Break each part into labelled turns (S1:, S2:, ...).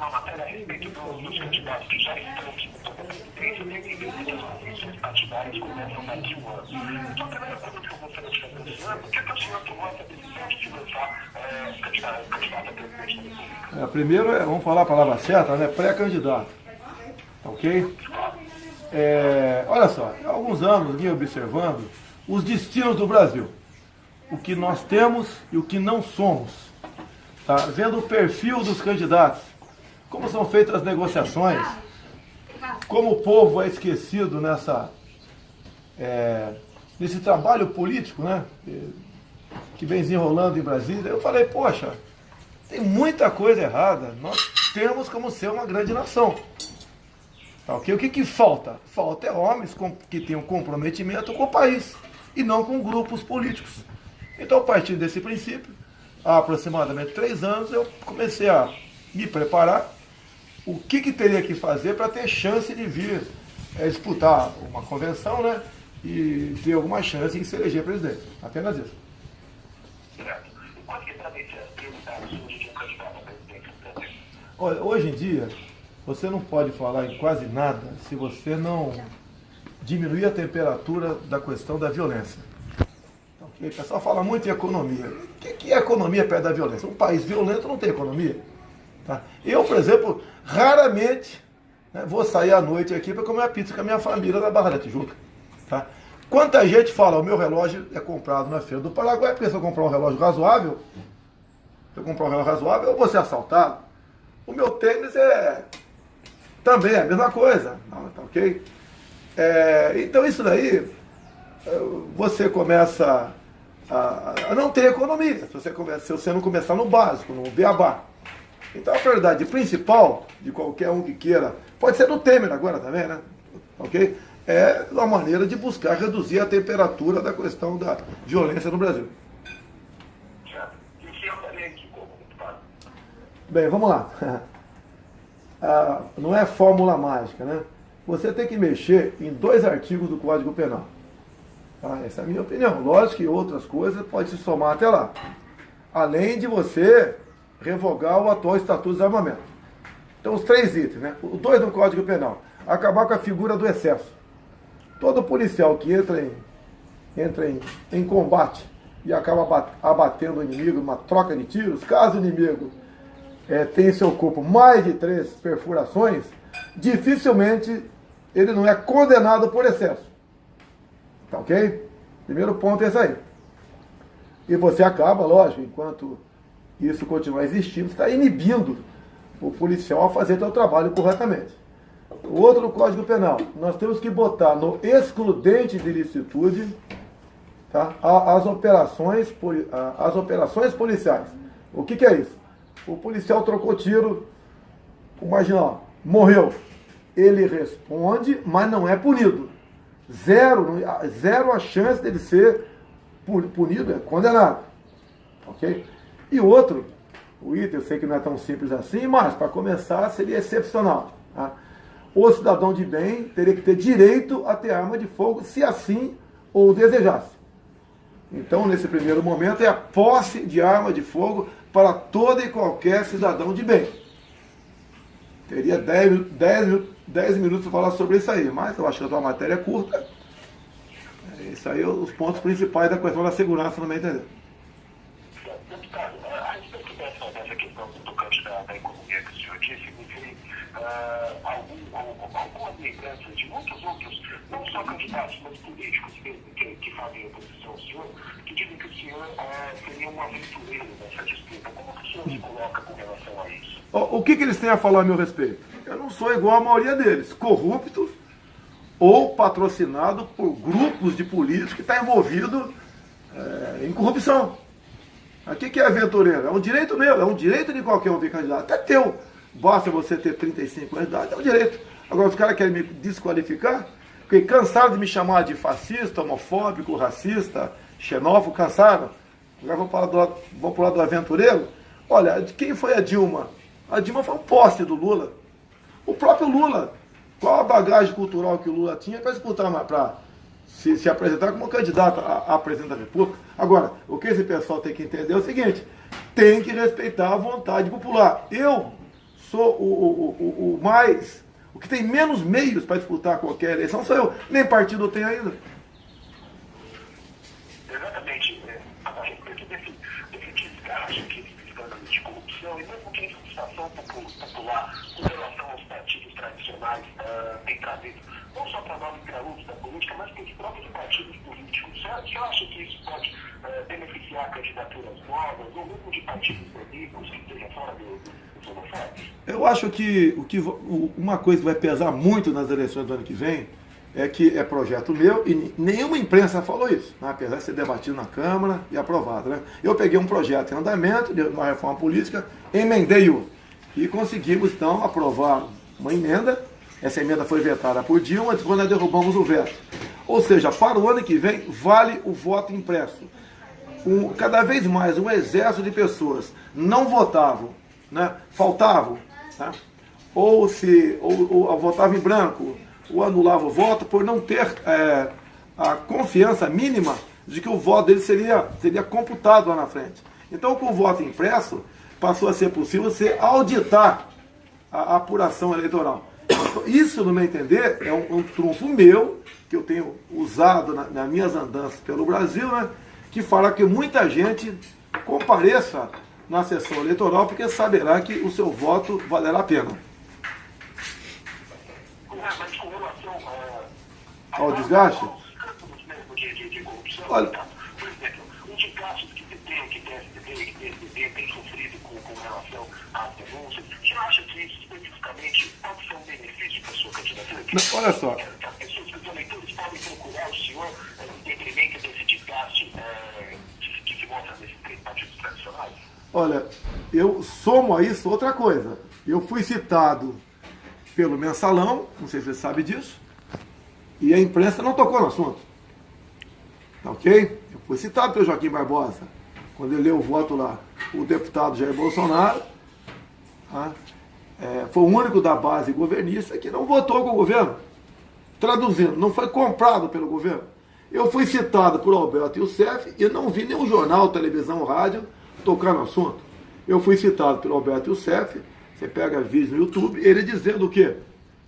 S1: uma matéria a respeito dos candidatos que já estão disputando a presidência, tendo as convenções partidárias começam daqui um ano. Então, a primeira pergunta que eu gostaria de fazer ao senhor, por que o senhor tomou essa decisão de lançar candidato a presidente da República?
S2: Primeiro, vamos falar a palavra certa, né? Pré-candidato. Ok? Olha só, há alguns anos vim observando os destinos do Brasil. O que nós temos e o que não somos. Tá? Vendo o perfil dos candidatos, como são feitas as negociações, como o povo é esquecido nesse trabalho político, né? Que vem desenrolando em Brasília. Eu falei, poxa, tem muita coisa errada. Nós temos como ser uma grande nação. Tá, okay? O que falta? Falta homens que tenham comprometimento com o país e não com grupos políticos. Então, a partir desse princípio, há aproximadamente 3 anos, eu comecei a me preparar o que teria que fazer para ter chance de vir disputar uma convenção, né? E ter alguma chance de se eleger presidente. Apenas isso.
S1: Certo. E quais que devem ser as prioridades hoje de um candidato a presidente do Brasil?
S2: Olha, hoje em dia, você não pode falar em quase nada se você não diminuir a temperatura da questão da violência. Okay? O pessoal fala muito em economia. O que é economia perto da violência? Um país violento não tem economia. Tá? Eu, por exemplo, raramente vou sair à noite aqui para comer uma pizza com a minha família na Barra da Tijuca. Tá? Quanta gente fala, o meu relógio é comprado na Feira do Paraguai, porque se eu comprar um relógio razoável, eu vou ser assaltado. O meu tênis também é a mesma coisa. Tá, ok? Então isso daí, você começa a não ter economia, se você não começar no básico, no beabá. Então a prioridade principal de qualquer um que queira, pode ser do Temer agora também, né? Ok? É uma maneira de buscar reduzir a temperatura da questão da violência no Brasil.
S1: Certo. E o senhor também aqui como deputado?
S2: Bem, vamos lá. Não é fórmula mágica, né? Você tem que mexer em 2 artigos do Código Penal. Tá? Essa é a minha opinião. Lógico que outras coisas podem se somar até lá. Além de você revogar o atual Estatuto de Desarmamento. Então, os 3 itens, né? O 2 do Código Penal. Acabar com a figura do excesso. Todo policial que entra em combate e acaba abatendo o inimigo numa troca de tiros, caso o inimigo tem em seu corpo mais de 3 perfurações, dificilmente ele não é condenado por excesso. Tá ok? Primeiro ponto é esse aí. E você acaba, lógico, enquanto isso continuar existindo, você está inibindo o policial a fazer seu trabalho corretamente. O outro Código Penal, nós temos que botar no excludente de ilicitude, tá, as operações policiais. O que é isso? O policial trocou tiro, o marginal morreu. Ele responde, mas não é punido. Zero a chance dele ser punido, é condenado. Ok? E outro, o item, eu sei que não é tão simples assim, mas para começar seria excepcional. Tá? O cidadão de bem teria que ter direito a ter arma de fogo, se assim ou desejasse. Então, nesse primeiro momento, é a posse de arma de fogo para todo e qualquer cidadão de bem. Teria 10 minutos para falar sobre isso aí, mas eu acho que a tua matéria é curta. Isso aí, os pontos principais da questão da segurança no meu entender.
S1: Deputado, a respeito dessa questão do candidato à economia que o senhor disse, me veio algumas lembranças de muitos outros, não só candidatos, mas políticos mesmo, que fazem oposição ao senhor, que dizem que o senhor seria um aventureiro nessa disputa. Como que o senhor se coloca com relação a isso?
S2: O que eles têm a falar a meu respeito? Eu não sou igual a maioria deles, corruptos ou patrocinado por grupos de políticos que estão envolvidos em corrupção. O que é aventureiro? É um direito meu, é um direito de qualquer um vir candidato, até teu. Basta você ter 35 anos de idade, é um direito. Agora os caras querem me desqualificar, porque cansaram de me chamar de fascista, homofóbico, racista, xenófobo, cansaram. Agora vão para o lado do aventureiro. Olha, quem foi a Dilma? A Dilma foi um poste do Lula. O próprio Lula. Qual a bagagem cultural que o Lula tinha para disputar, para se apresentar como candidato a presidente da República? Agora, o que esse pessoal tem que entender é o seguinte: tem que respeitar a vontade popular. Eu sou o mais, o que tem menos meios para disputar qualquer eleição sou eu. Nem partido eu tenho ainda.
S1: Exatamente. A respeito desse desgaste que esse escândalo de corrupção e mesmo que a insatisfação popular com relação aos partidos tradicionais tem trazido, não só para nós graúdos da política, mas para os próprios partidos políticos. Você acha que isso pode beneficiar candidaturas novas, ou mesmo de partidos políticos que estejam fora dos holofotes?
S2: Eu acho que uma coisa que vai pesar muito nas eleições do ano que vem é que é projeto meu e nenhuma imprensa falou isso, né? Apesar de ser debatido na Câmara e aprovado. Né? Eu peguei um projeto em andamento de uma reforma política, emendei-o e conseguimos então aprovar uma emenda. Essa emenda foi vetada por Dilma, depois nós derrubamos o veto. Ou seja, para o ano que vem vale o voto impresso. Cada vez mais um exército de pessoas não votavam, né? Faltavam, né? ou votavam em branco, ou anulava o voto por não ter a confiança mínima de que o voto dele seria computado lá na frente. Então, com o voto impresso, passou a ser possível você auditar a apuração eleitoral. Então, isso, no meu entender, é um trunfo meu, que eu tenho usado nas minhas andanças pelo Brasil, né, que fala que muita gente compareça na sessão eleitoral, porque saberá que o seu voto valerá a pena.
S1: Mas com relação
S2: ao desgaste?
S1: De corrupção,
S2: olha,
S1: por exemplo, os desgastes que tem sofrido com relação às denúncias, você acha que isso especificamente pode ser um benefício para a sua candidatura?
S2: Não, olha só.
S1: As pessoas, os eleitores podem procurar o senhor em detrimento desse desgaste que se mostra nesses três partidos tradicionais?
S2: Olha, eu somo a isso outra coisa. Eu fui citado pelo Mensalão, não sei se você sabe disso, e a imprensa não tocou no assunto. Tá ok? Eu fui citado pelo Joaquim Barbosa, quando ele leu o voto lá, o deputado Jair Bolsonaro, tá? Foi o único da base governista que não votou com o governo. Traduzindo, não foi comprado pelo governo. Eu fui citado por Alberto Youssef e não vi nenhum jornal, televisão, rádio tocar no assunto. Eu fui citado pelo Alberto Youssef. Você pega vídeo no YouTube, ele dizendo o quê?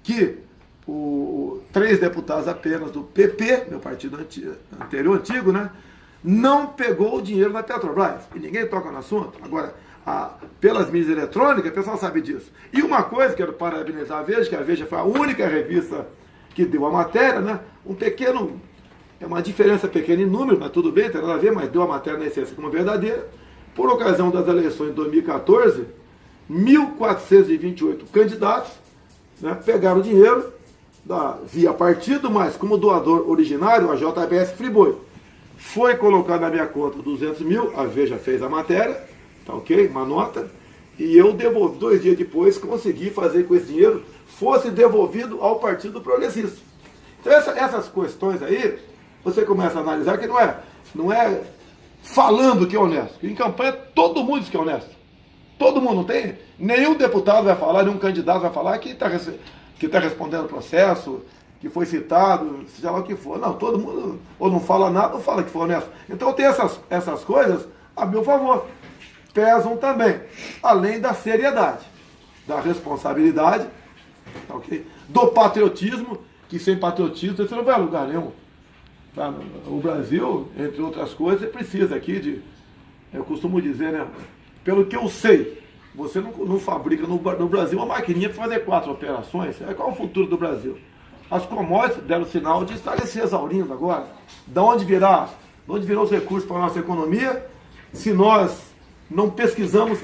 S2: Que 3 deputados apenas do PP, meu partido anterior, antigo, né, não pegou o dinheiro da Petrobras. E ninguém toca no assunto. Agora, pelas mídias eletrônicas, o pessoal sabe disso. E uma coisa, quero parabenizar a Veja, que a Veja foi a única revista que deu a matéria, né, é uma diferença pequena em número, mas tudo bem, tem nada a ver, mas deu a matéria na essência como verdadeira. Por ocasião das eleições de 2014, 1.428 candidatos, né, pegaram dinheiro via partido, mas como doador originário, a JBS Friboi. Foi colocado na minha conta 200 mil, a Veja fez a matéria, tá ok? Uma nota, e eu devolvi, 2 dias depois, consegui fazer com esse dinheiro fosse devolvido ao Partido Progressista. Então essas questões aí, você começa a analisar que não é falando que é honesto. Em campanha todo mundo diz que é honesto. Todo mundo, não tem, nenhum deputado vai falar, nenhum candidato vai falar que está respondendo o processo, que foi citado, seja lá o que for. Não, todo mundo ou não fala nada ou fala que foi honesto. Então tem essas coisas a meu favor. Pesam também, além da seriedade, da responsabilidade, okay? Do patriotismo, que sem patriotismo você não vai a lugar nenhum. Tá? O Brasil, entre outras coisas, precisa aqui eu costumo dizer, né? Pelo que eu sei, você não fabrica no Brasil uma maquininha para fazer 4 operações. Qual é o futuro do Brasil? As commodities deram sinal de estarem se exaurindo agora. De onde virão os recursos para a nossa economia se nós não pesquisamos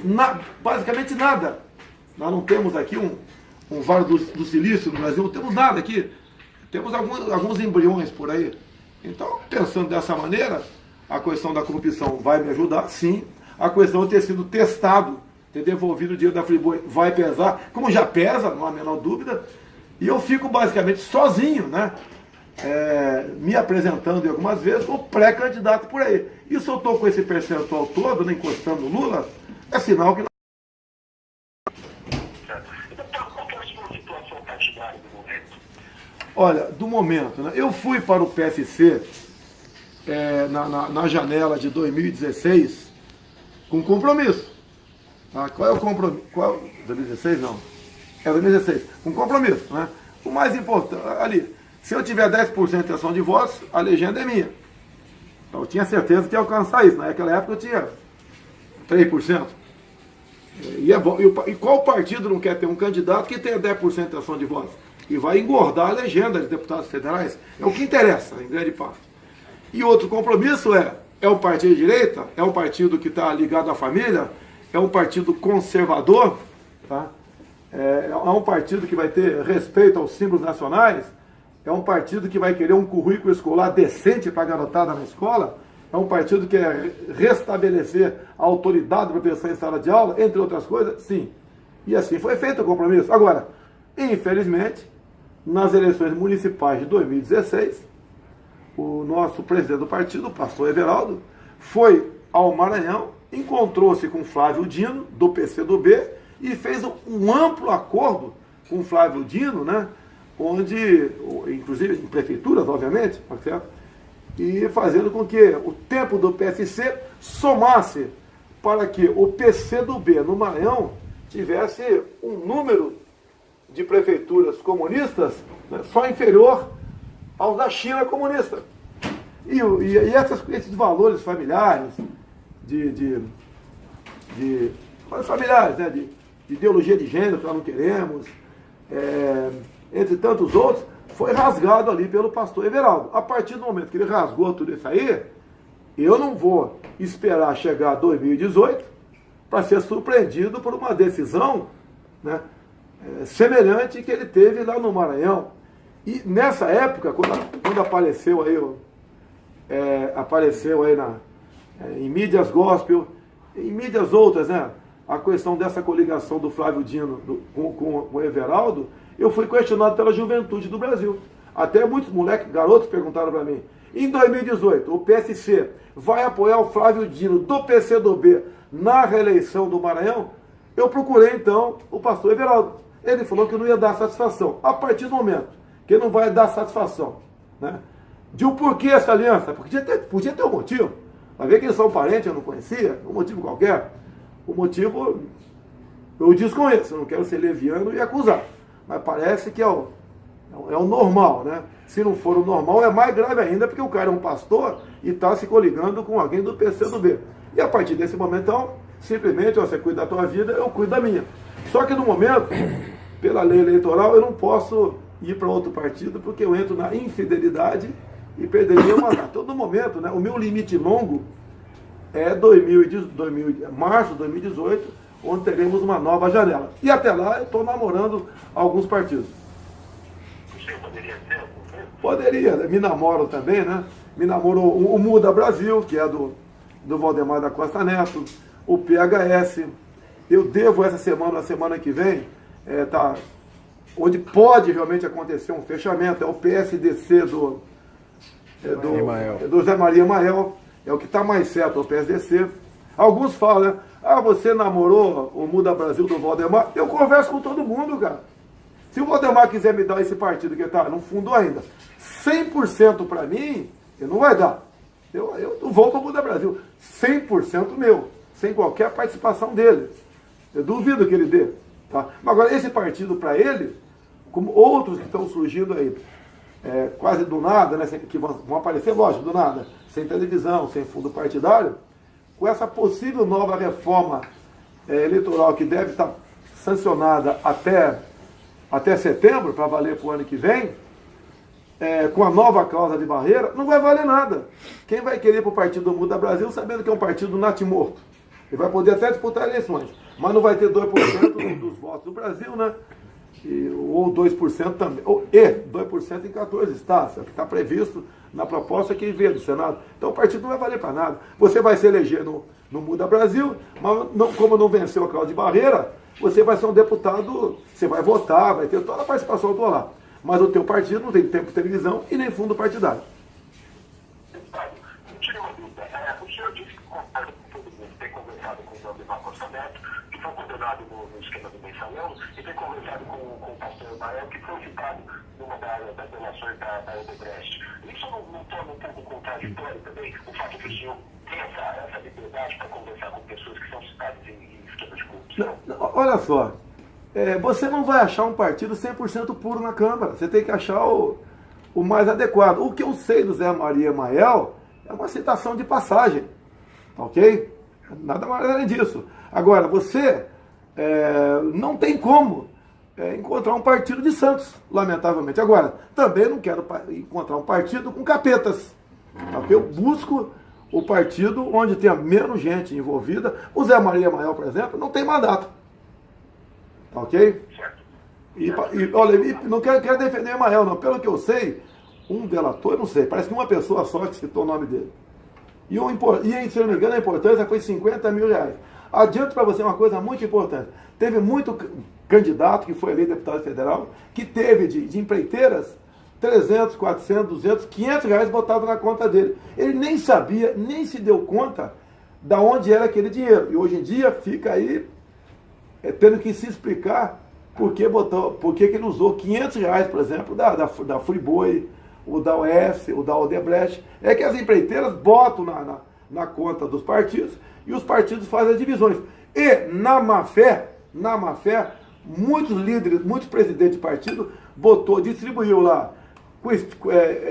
S2: basicamente nada? Nós não temos aqui um Vale do Silício no Brasil, não temos nada aqui. Temos alguns embriões por aí. Então, pensando dessa maneira, a questão da corrupção vai me ajudar, sim. A questão de ter sido testado, ter devolvido o dinheiro da Friboi vai pesar, como já pesa, não há a menor dúvida. E eu fico basicamente sozinho, né? Me apresentando algumas vezes como pré-candidato por aí. E se eu estou com esse percentual todo, né, encostando no Lula, é sinal que não.
S1: Qual é a sua situação partidária do momento?
S2: Olha, do momento, né? Eu fui para o PSC na janela de 2016 com compromisso. Ah, qual é o compromisso? 2016 não. É 2016. Um compromisso, né? O mais importante, ali, se eu tiver 10% de intenção de votos, a legenda é minha. Então eu tinha certeza que ia alcançar isso. Naquela época eu tinha 3%. E, é bom, e qual partido não quer ter um candidato que tenha 10% de intenção de votos? E vai engordar a legenda de deputados federais? É o que interessa, em grande parte. E outro compromisso é um partido de direita, é um partido que está ligado à família, é um partido conservador, tá? É um partido que vai ter respeito aos símbolos nacionais, é um partido que vai querer um currículo escolar decente para a garotada na escola, é um partido que quer restabelecer a autoridade da professor em sala de aula, entre outras coisas, sim. E assim foi feito o compromisso. Agora, infelizmente, nas eleições municipais de 2016, o nosso presidente do partido, o pastor Everaldo, foi ao Maranhão, encontrou-se com Flávio Dino, do PCdoB, e fez um amplo acordo com Flávio Dino, né, onde, inclusive em prefeituras, obviamente, certo? E fazendo com que o tempo do PSC somasse para que o PCdoB no Maranhão tivesse um número de prefeituras comunistas, né, só inferior aos da China comunista. E esses valores familiares, familiares, né, de ideologia de gênero que nós não queremos, entre tantos outros, foi rasgado ali pelo pastor Everaldo. A partir do momento que ele rasgou tudo isso aí, eu não vou esperar chegar 2018 para ser surpreendido por uma decisão, né, semelhante que ele teve lá no Maranhão. E nessa época, quando apareceu aí, em mídias gospel, em mídias outras, né, a questão dessa coligação do Flávio Dino com o Everaldo, eu fui questionado pela juventude do Brasil. Até muitos moleques, garotos perguntaram para mim, em 2018, o PSC vai apoiar o Flávio Dino do PCdoB na reeleição do Maranhão? Eu procurei então o pastor Everaldo. Ele falou que não ia dar satisfação. A partir do momento que ele não vai dar satisfação, né, de um porquê essa aliança, porque podia ter um motivo. Vai ver que eles são parentes, eu não conhecia, um motivo qualquer. O motivo eu desconheço, eu não quero ser leviano e acusar. Mas parece que é o normal, né? Se não for o normal, é mais grave ainda, porque o cara é um pastor e está se coligando com alguém do PCdoB. E a partir desse momento, então, simplesmente, você cuida da tua vida, eu cuido da minha. Só que no momento, pela lei eleitoral, eu não posso ir para outro partido, porque eu entro na infidelidade e perderia o mandato. Então, no momento, né, o meu limite longo é março de 2018, onde teremos uma nova janela. E até lá eu estou namorando alguns partidos.
S1: Você poderia ser?
S2: Poderia, né? Me namoro também, né? Me namoro o Muda Brasil, que é do Valdemar da Costa Neto, o PHS. Eu devo essa semana, na semana que vem, onde pode realmente acontecer um fechamento, é o PSDC do Zé Maria Mael, é o que está mais certo, é o PSDC. Alguns falam, né? Você namorou o Muda Brasil do Valdemar? Eu converso com todo mundo, cara. Se o Valdemar quiser me dar esse partido que está no fundo ainda, 100% para mim, ele não vai dar. Eu vou para o Muda Brasil. 100% meu, sem qualquer participação dele. Eu duvido que ele dê. Tá? Mas agora, esse partido para ele, como outros que estão surgindo aí, quase do nada, né, que vão aparecer, lógico, do nada, sem televisão, sem fundo partidário, com essa possível nova reforma eleitoral que deve estar sancionada até setembro, para valer para o ano que vem, com a nova cláusula de barreira, não vai valer nada. Quem vai querer para o Partido Muda Brasil, sabendo que é um partido natimorto? Ele vai poder até disputar eleições, mas não vai ter 2% dos votos do Brasil, né? Ou 2% também, ou 2% em 14 estados, é o que está previsto na proposta que veio do Senado. Então o partido não vai valer para nada. Você vai se eleger no Muda Brasil, mas como não venceu a cláusula de barreira, você vai ser um deputado, você vai votar, vai ter toda a participação do lá. Mas o teu partido não tem tempo de televisão e nem fundo partidário.
S1: Deputado, me tira uma dúvida. O senhor disse que concorda com todo mundo, tem conversado com o Valdemar Costa Neto, que foi condenado no esquema do mensalão, e tem conversado com o pastor Mael, que foi citado numa das delações da Odebrecht. Isso não torna um pouco contraditório também, o fato de que o senhor tem essa liberdade para conversar com pessoas que são citadas em esquema de corrupção?
S2: Olha só, você não vai achar um partido 100% puro na Câmara. Você tem que achar o mais adequado. O que eu sei do Zé Maria Mael é uma citação de passagem, ok? Nada mais além disso. Agora, você não tem como encontrar um partido de santos, lamentavelmente. Agora, também não quero encontrar um partido com capetas. Ok? Eu busco o partido onde tenha menos gente envolvida. O Zé Maria Mael, por exemplo, não tem mandato. Ok? E olha, não quero defender o Mael, não. Pelo que eu sei, um delator, não sei, parece que uma pessoa só que citou o nome dele. E se eu não me engano, a importância foi 50 mil reais. Adianto para você uma coisa muito importante. Teve muito candidato que foi eleito deputado federal, que teve de empreiteiras 300, 400, 200, 500 reais botado na conta dele. Ele nem sabia, nem se deu conta de onde era aquele dinheiro. E hoje em dia fica aí tendo que se explicar por que ele usou 500 reais, por exemplo, da Friboi, o da OS, o da Odebrecht. É que as empreiteiras botam na conta dos partidos e os partidos fazem as divisões. E na má fé, muitos líderes, muitos presidentes de partido distribuiu lá com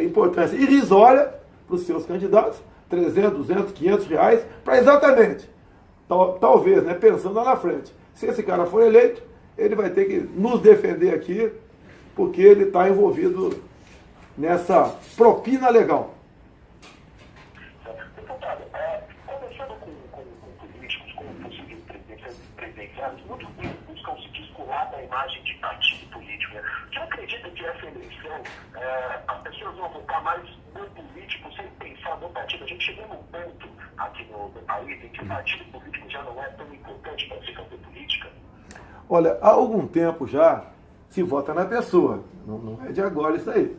S2: importância irrisória para os seus candidatos, 300, 200, 500 reais, para exatamente, talvez, né, pensando lá na frente, se esse cara for eleito, ele vai ter que nos defender aqui, porque ele está envolvido nessa propina legal.
S1: Deputado, conversando com políticos, com possíveis presidenciários, muitos buscam se descolar da imagem de partido político. Né? Você acredita que essa eleição, as pessoas vão votar mais no político sem pensar no partido? A gente chegou num ponto aqui no país em que o partido político já não é tão importante para se fazer política?
S2: Olha, há algum tempo já se vota na pessoa, não é de agora isso aí.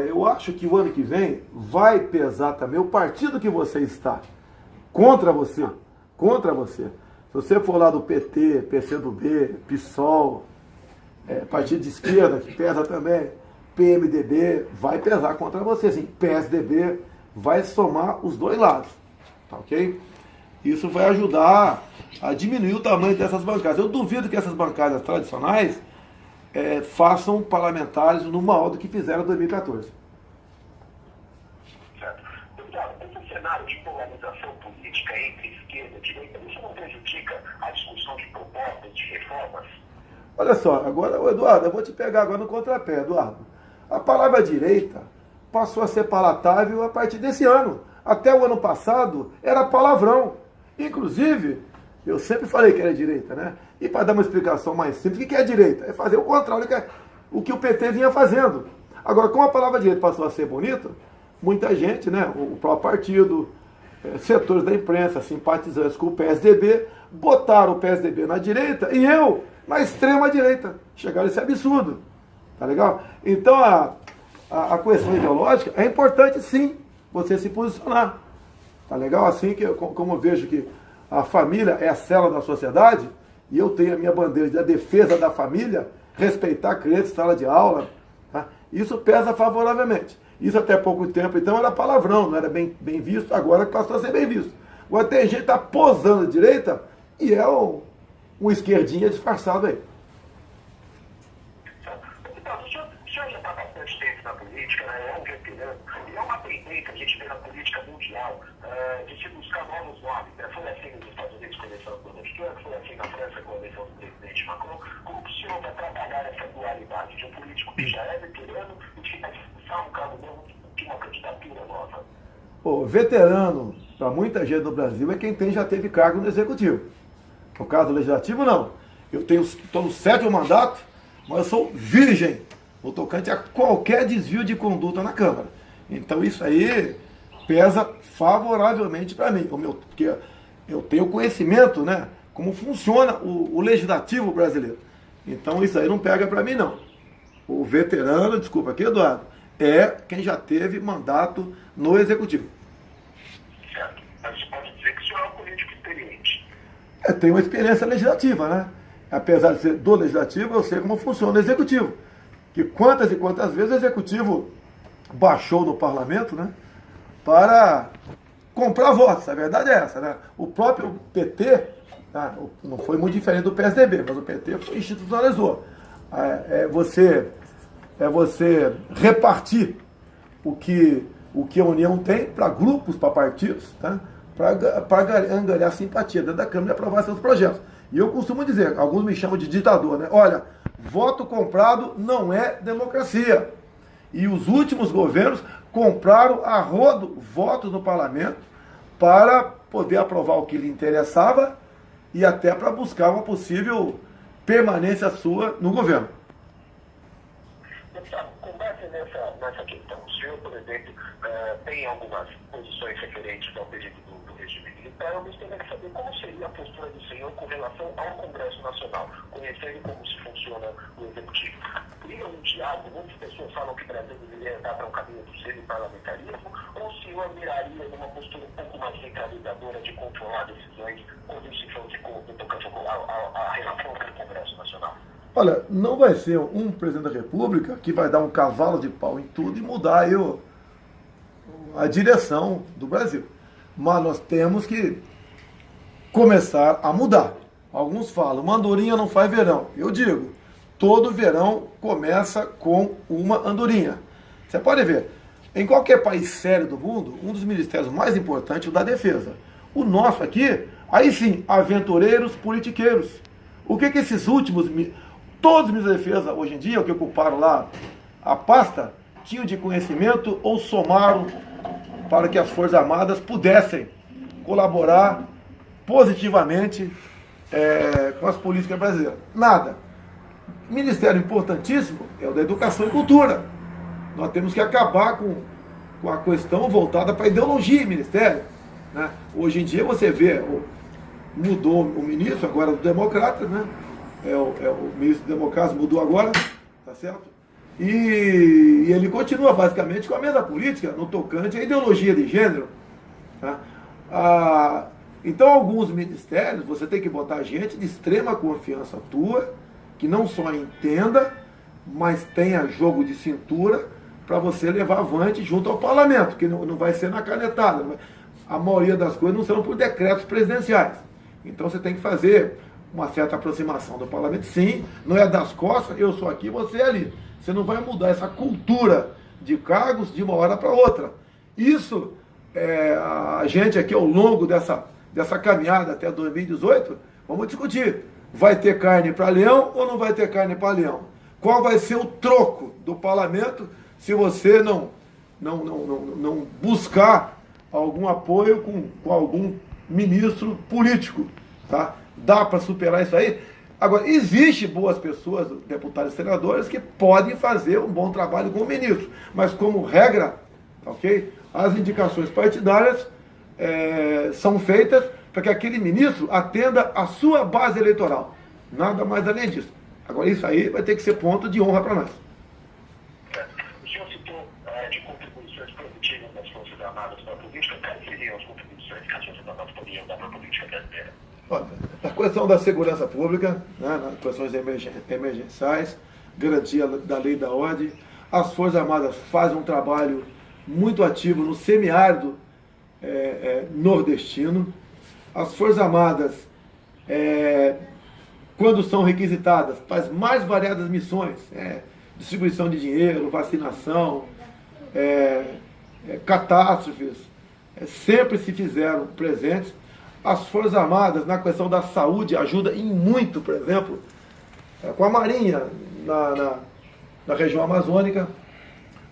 S2: Eu acho que o ano que vem vai pesar também o partido que você está contra você. Se você for lá do PT, PCdoB, PSOL, partido de esquerda, que pesa também, PMDB, vai pesar contra você, sim. PSDB vai somar os dois lados, tá ok? Isso vai ajudar a diminuir o tamanho dessas bancadas. Eu duvido que essas bancadas tradicionais façam parlamentares no modo que fizeram em 2014.
S1: Certo. Deputado, esse cenário de polarização política entre esquerda e direita, isso não prejudica a discussão de propostas, de reformas?
S2: Olha só, agora, Eduardo, eu vou te pegar agora no contrapé, Eduardo. A palavra direita passou a ser palatável a partir desse ano. Até o ano passado era palavrão. Inclusive, eu sempre falei que era direita, né? E para dar uma explicação mais simples, o que é direita? É fazer o contrário o que o PT vinha fazendo. Agora, como a palavra direita passou a ser bonita, muita gente, né, o próprio partido, setores da imprensa, simpatizantes com o PSDB, botaram o PSDB na direita e eu na extrema direita. Chegaram a esse absurdo. Tá legal? Então, a questão ideológica é importante, sim, você se posicionar. Tá legal? Assim que como eu vejo que a família é a célula da sociedade, e eu tenho a minha bandeira da defesa da família, respeitar a criança, sala de aula, tá? Isso pesa favoravelmente. Isso até pouco tempo, então, era palavrão, não era bem visto, agora passou a ser bem visto. Agora tem gente que está posando à direita e é um esquerdinha disfarçado aí.
S1: Então, o senhor já está bastante tempo na política, né? É um veterano, e é uma tendência que a gente vê na política mundial de se buscar novos nomes. Né? Foi assim nos Estados Unidos com a eleição do Donald Trump, foi assim na França com a eleição do presidente Macron. Como que o senhor vai trabalhar essa dualidade de um político que já é veterano e que vai disputar um cargo novo de uma candidatura nova?
S2: Veterano, para muita gente no Brasil, é quem já teve cargo no Executivo. No caso do Legislativo, não. Eu estou no 7º mandato, mas eu sou virgem no tocante a qualquer desvio de conduta na Câmara. Então isso aí pesa favoravelmente para mim, porque eu tenho conhecimento, né, como funciona o Legislativo brasileiro. Então isso aí não pega para mim, não. O veterano, desculpa aqui, Eduardo, é quem já teve mandato no Executivo.
S1: Certo. Mas você pode dizer que o senhor é um político experiente.
S2: Tenho uma experiência legislativa, né? Apesar de ser do Legislativo, eu sei como funciona o Executivo. Que quantas e quantas vezes o Executivo baixou no Parlamento, né, para comprar votos. A verdade é essa, né? O próprio PT Não foi muito diferente do PSDB, mas o PT institucionalizou. Você repartir o que a União tem para grupos, para partidos, tá? Para angariar simpatia dentro da Câmara e aprovar seus projetos. E eu costumo dizer, alguns me chamam de ditador, né? Olha, voto comprado não é democracia. E os últimos governos compraram a rodo votos no parlamento para poder aprovar o que lhe interessava e até para buscar uma possível permanência sua no governo.
S1: Deputado, com base nessa questão, o senhor, por exemplo, tem algumas posições referentes ao período do regime militar. Eu gostaria de saber como seria a postura do senhor com relação ao Congresso Nacional, conhecendo como se funciona o Executivo. Cria um diálogo, muitas pessoas falam que o Brasil deveria andar para um caminho do semi-parlamentarismo, ou o senhor miraria numa postura um pouco mais centralizadora de controlar decisões quando se fosse tocante à relação com o Congresso Nacional?
S2: Olha, não vai ser um presidente da República que vai dar um cavalo de pau em tudo e mudar aí a direção do Brasil. Mas nós temos que começar a mudar. Alguns falam, uma andorinha não faz verão. Eu digo, todo verão começa com uma andorinha. Você pode ver, em qualquer país sério do mundo, um dos ministérios mais importantes é o da defesa. O nosso aqui, aí sim, aventureiros, politiqueiros. O que esses últimos... Todos os ministros da defesa, hoje em dia, que ocuparam lá a pasta, tinham de conhecimento ou somaram para que as Forças Armadas pudessem colaborar positivamente com as políticas brasileiras. Nada. Ministério importantíssimo é o da Educação e Cultura. Nós temos que acabar com a questão voltada para a ideologia em ministério. Né? Hoje em dia você vê, mudou o ministro, agora do Democrata, né? O ministro do Democrata mudou agora, tá certo? E ele continua basicamente com a mesma política no tocante à ideologia de gênero. Tá? Então, alguns ministérios, você tem que botar gente de extrema confiança tua, que não só entenda, mas tenha jogo de cintura para você levar avante junto ao parlamento, que não vai ser na canetada. A maioria das coisas não serão por decretos presidenciais. Então, você tem que fazer uma certa aproximação do parlamento. Sim, não é das costas, eu sou aqui, você é ali. Você não vai mudar essa cultura de cargos de uma hora para outra. Isso, a gente aqui ao longo dessa caminhada até 2018, vamos discutir. Vai ter carne para leão ou não vai ter carne para leão? Qual vai ser o troco do parlamento se você não buscar algum apoio com algum ministro político? Tá? Dá para superar isso aí? Agora, existe boas pessoas, deputados e senadores, que podem fazer um bom trabalho como ministro, mas como regra, ok? As indicações partidárias são feitas para que aquele ministro atenda a sua base eleitoral. Nada mais além disso. Agora, isso aí vai ter que ser ponto de honra para nós.
S1: O senhor citou de contribuições produtivas das Forças Armadas para a política. Quais seriam as contribuições que as Forças Armadas poderiam dar para a política brasileira?
S2: Na questão da segurança pública, né, nas questões emergenciais, garantia da lei e da ordem, as Forças Armadas fazem um trabalho muito ativo no semiárido nordestino. As Forças Armadas, quando são requisitadas para as mais variadas missões, distribuição de dinheiro, vacinação, catástrofes, sempre se fizeram presentes. As Forças Armadas, na questão da saúde, ajudam em muito, por exemplo, com a Marinha na região amazônica,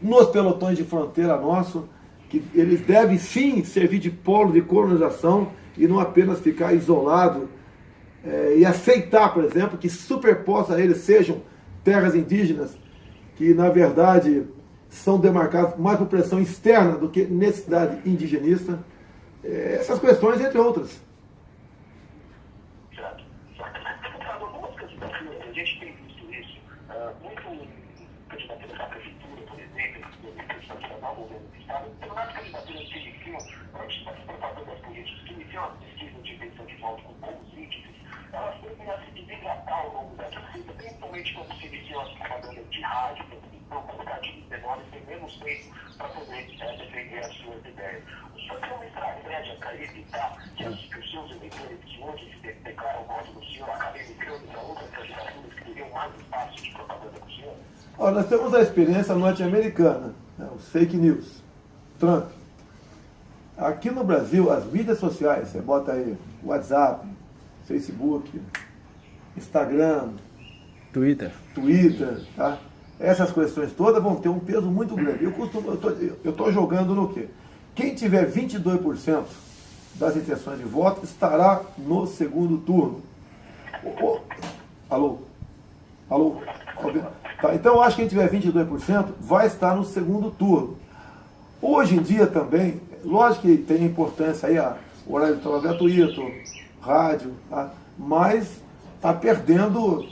S2: nos pelotões de fronteira nosso, que eles devem sim servir de polo de colonização e não apenas ficar isolado e aceitar, por exemplo, que superpostos a eles sejam terras indígenas, que na verdade são demarcadas mais por pressão externa do que necessidade indigenista. Essas questões, entre outras.
S1: Certo. Algumas candidaturas, a gente tem visto isso, muito candidaturas à prefeitura, por exemplo, do nacional, governo do Estado, tem mais candidaturas que iniciam, antes das propagandas políticas, que iniciam as pesquisas de intenção de voto com bons índices, elas tendem a se desidratar o longo da torcida, principalmente quando se iniciam as propagandas de rádio, comunicativos menores, tem menos tempo para poder defender as suas ideias. O senhor tem uma estratégia para evitar que os seus eleitores que hoje se declaram voto no senhor acabem migrando para outras candidaturas que teriam mais espaço de propaganda com o senhor?
S2: Olha, nós temos a experiência norte-americana, né, os fake news, Trump. Aqui no Brasil, as mídias sociais, você bota aí WhatsApp, Facebook, Instagram,
S3: Twitter,
S2: tá? Essas questões todas vão ter um peso muito grande. Eu estou jogando no quê? Quem tiver 22% das intenções de voto estará no segundo turno. Alô? Tá, então eu acho que quem tiver 22% vai estar no segundo turno. Hoje em dia também, lógico que tem importância aí o horário de trabalho gratuito, rádio, tá? Mas está perdendo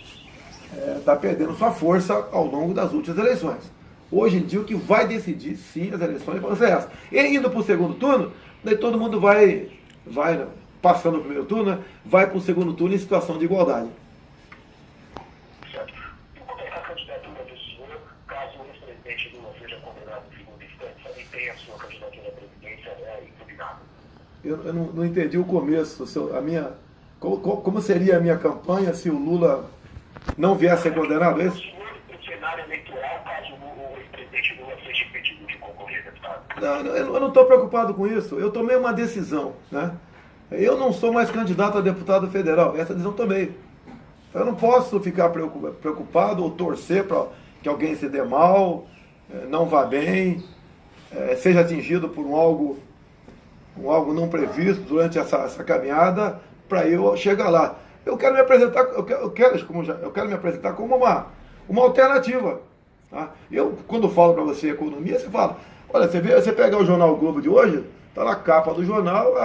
S2: sua força ao longo das últimas eleições. Hoje em dia o que vai decidir sim as eleições vão ser essas. E indo para o segundo turno, daí todo mundo vai passando o primeiro turno, né, vai para o segundo turno em situação de igualdade.
S1: Certo. Por conta da candidatura do senhor, caso o ex-presidente Lula seja condenado em segunda instância, ele tem a sua candidatura à presidência impugnada?
S2: Eu não entendi o começo. Como seria a minha campanha se o Lula não viesse a ser condenado? É isso?
S1: O cenário eleitoral, caso o ex-presidente Lula seja impedido de concorrer, deputado?
S2: Não, eu não estou preocupado com isso. Eu tomei uma decisão, né? Eu não sou mais candidato a deputado federal. Essa decisão eu tomei. Eu não posso ficar preocupado ou torcer para que alguém se dê mal, não vá bem, seja atingido por um algo não previsto durante essa caminhada para eu chegar lá. Eu quero me apresentar, eu quero me apresentar como uma alternativa. Tá? Eu, quando falo para você economia, você fala, olha, você pega o jornal o Globo de hoje, está na capa do jornal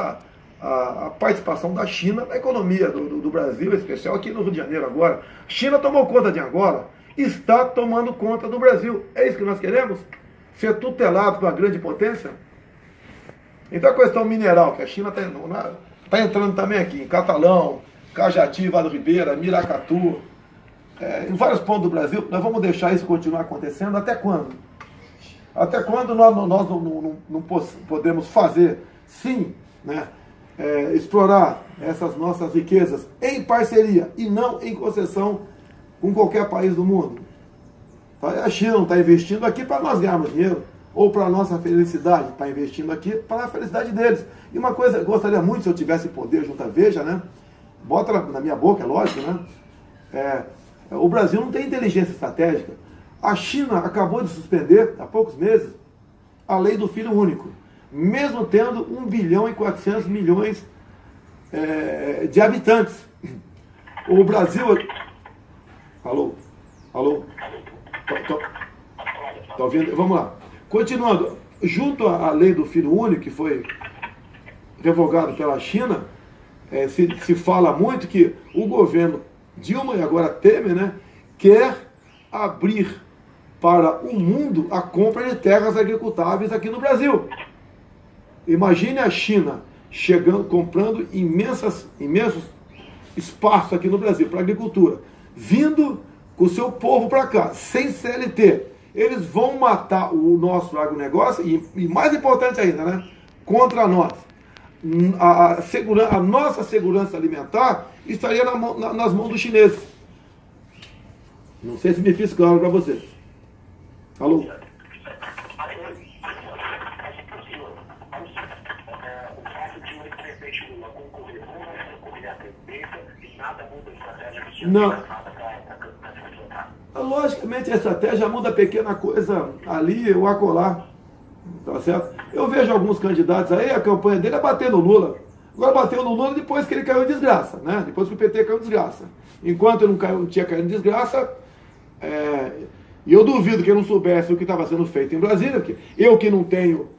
S2: a participação da China na economia do Brasil, em especial aqui no Rio de Janeiro agora. A China tomou conta de Angola, está tomando conta do Brasil. É isso que nós queremos? Ser tutelado por uma grande potência? Então a questão mineral, que a China está entrando também aqui, em Catalão, Cajati, Vale do Ribeira, Miracatu, em vários pontos do Brasil, nós vamos deixar isso continuar acontecendo até quando? Até quando nós não podemos fazer, sim, né, explorar essas nossas riquezas em parceria e não em concessão com qualquer país do mundo? A China não está investindo aqui para nós ganharmos dinheiro, ou para a nossa felicidade, está investindo aqui para a felicidade deles. E uma coisa, eu gostaria muito, se eu tivesse poder junto à Veja, né? Bota na minha boca, é lógico, né? O Brasil não tem inteligência estratégica. A China acabou de suspender, há poucos meses, a lei do filho único, mesmo tendo 1 bilhão e 400 milhões de habitantes. O Brasil... Alô? Tá ouvindo? Vamos lá. Continuando, junto à lei do filho único, que foi revogado pela China, se fala muito que o governo Dilma e agora Temer, né, quer abrir para o mundo a compra de terras agricultáveis aqui no Brasil. Imagine a China comprando imensos espaços aqui no Brasil para agricultura, vindo com o seu povo para cá, sem CLT. Eles vão matar o nosso agronegócio e mais importante ainda, né, contra nós. A nossa segurança alimentar estaria nas mãos dos chineses. Não sei se me fiz claro para vocês. Alô? Não. Logicamente a estratégia muda pequena coisa ali ou acolá. Tá certo? Eu vejo alguns candidatos aí, a campanha dele é bater no Lula. Agora bateu no Lula depois que ele caiu em desgraça, né? Depois que o PT caiu em desgraça. Enquanto ele não tinha caído em desgraça, e eu duvido que ele não soubesse o que estava sendo feito em Brasília, porque eu que não tenho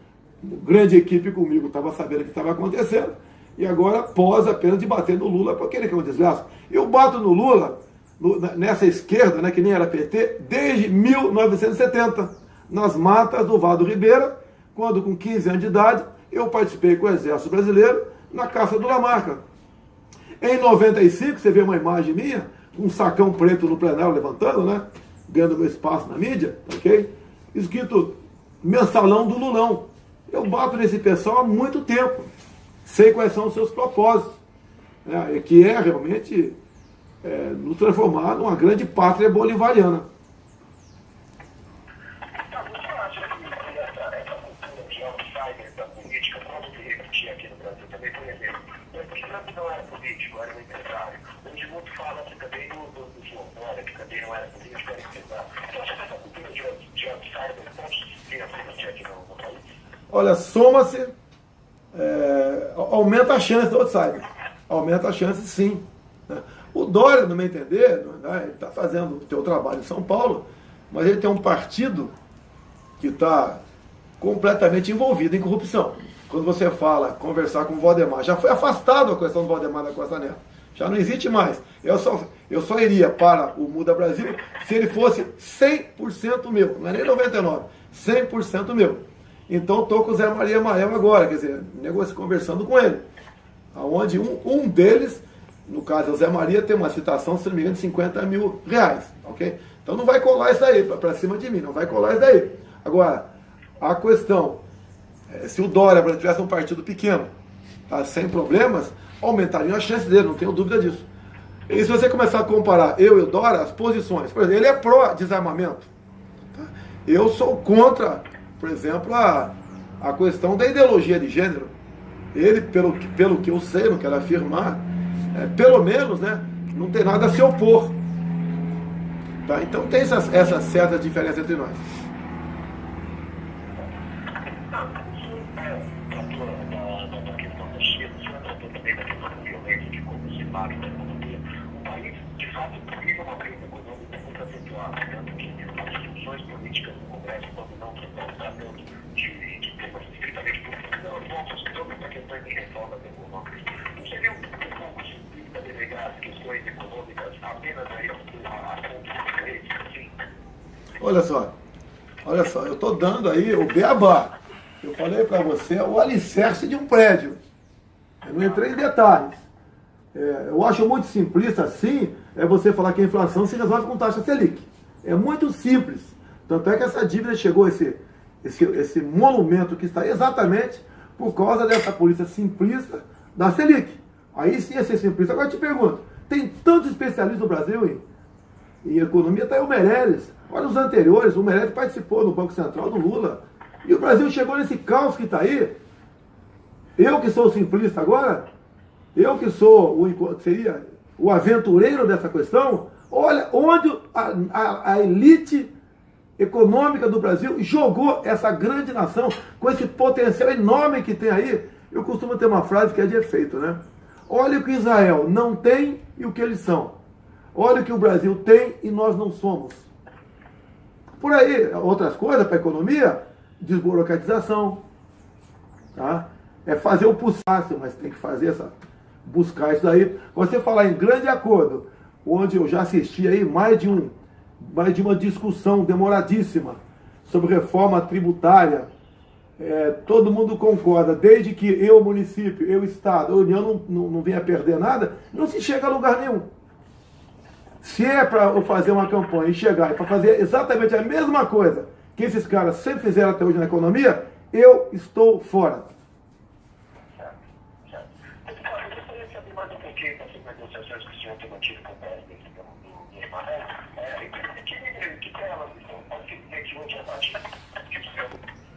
S2: grande equipe comigo estava sabendo o que estava acontecendo, e agora posa apenas de bater no Lula porque ele caiu em desgraça. Eu bato no Lula, nessa esquerda, né, que nem era PT, desde 1970, nas matas do Vale do Ribeira, quando com 15 anos de idade, eu participei com o Exército Brasileiro na caça do Lamarca. Em 95, você vê uma imagem minha, um sacão preto no plenário levantando, né? Ganhando meu espaço na mídia, ok? Escrito mensalão do Lulão. Eu bato nesse pessoal há muito tempo. Sei quais são os seus propósitos. Né? Que é realmente nos transformar numa grande pátria bolivariana.
S1: Você acha que essa cultura de outsider da política pode se repetir aqui no Brasil também, por exemplo? Porque Trump não era político, era um empresário. Hoje muito fala-se também do João Dória, que também não era político, era empresário. Você acha que essa cultura de outsider pode vir a se repetir aqui no país?
S2: Olha, soma-se, aumenta a chance do outsider. Aumenta a chance, sim. Né? O Dória, no meu entender, né, ele está fazendo o seu trabalho em São Paulo, mas ele tem um partido que está completamente envolvido em corrupção. Quando você fala, conversar com o Valdemar, já foi afastado a questão do Valdemar da Costa Neto. Já não existe mais. Eu só iria para o Muda Brasil se ele fosse 100% meu. Não é nem 99%, 100% meu. Então estou com o Zé Maria Mael agora, quer dizer, conversando com ele. Onde um deles, no caso é o Zé Maria, tem uma citação, se não me engano, de 50 mil reais. Ok? Então não vai colar isso daí para cima de mim, não vai colar isso daí. Agora, a questão, se o Dória tivesse um partido pequeno, tá, sem problemas, aumentaria a chance dele, não tenho dúvida disso. E se você começar a comparar eu e o Dória, as posições, por exemplo, ele é pró-desarmamento. Tá? Eu sou contra, por exemplo, a questão da ideologia de gênero. Ele, pelo que eu sei, não quero afirmar, pelo menos, né, não tem nada a se opor. Tá? Então tem essa certa diferença entre nós.
S1: Da questão da China, você tratou também da questão da violência que como se impacta na economia. O país, de fato, vive uma crise econômica muito acentuada, tanto que as discussões políticas no Congresso, quando não tratando de temas estritamente políticos, não vão sobre essa questão de reformas econômicas. Não seria um pouco simplista delegar as questões econômicas apenas aí a assuntos de assim?
S2: Olha só, eu estou dando aí o beabá. Eu falei para você, o alicerce de um prédio. Eu não entrei em detalhes. Eu acho muito simplista assim, você falar que a inflação se resolve com taxa Selic. É muito simples. Tanto é que essa dívida chegou a esse monumento que está exatamente por causa dessa política simplista da Selic. Aí sim ia ser simplista. Agora eu te pergunto, tem tantos especialistas no Brasil em economia, até o Meirelles. Olha os anteriores, o Meirelles participou no Banco Central do Lula. E o Brasil chegou nesse caos que está aí. Eu que sou o simplista agora, eu que sou seria o aventureiro dessa questão, olha onde a elite econômica do Brasil jogou essa grande nação, com esse potencial enorme que tem aí. Eu costumo ter uma frase que é de efeito, né? Olha o que Israel não tem e o que eles são. Olha o que o Brasil tem e nós não somos. Por aí, outras coisas para a economia, desburocratização, tá? É fazer o possível, mas tem que fazer buscar isso daí. Você falar em grande acordo, onde eu já assisti aí mais de uma discussão demoradíssima sobre reforma tributária, todo mundo concorda, desde que eu, município, eu, Estado, a União não venha perder nada, não se chega a lugar nenhum. Se é para eu fazer uma campanha e chegar e para fazer exatamente a mesma coisa que esses caras sempre fizeram até hoje na economia, eu estou fora.
S1: Certo. Eu gostaria de saber mais um pouquinho dessas negociações que o senhor tem mantido com o presidente do Israel. Que telas estão? Pode dizer que hoje a partir que o senhor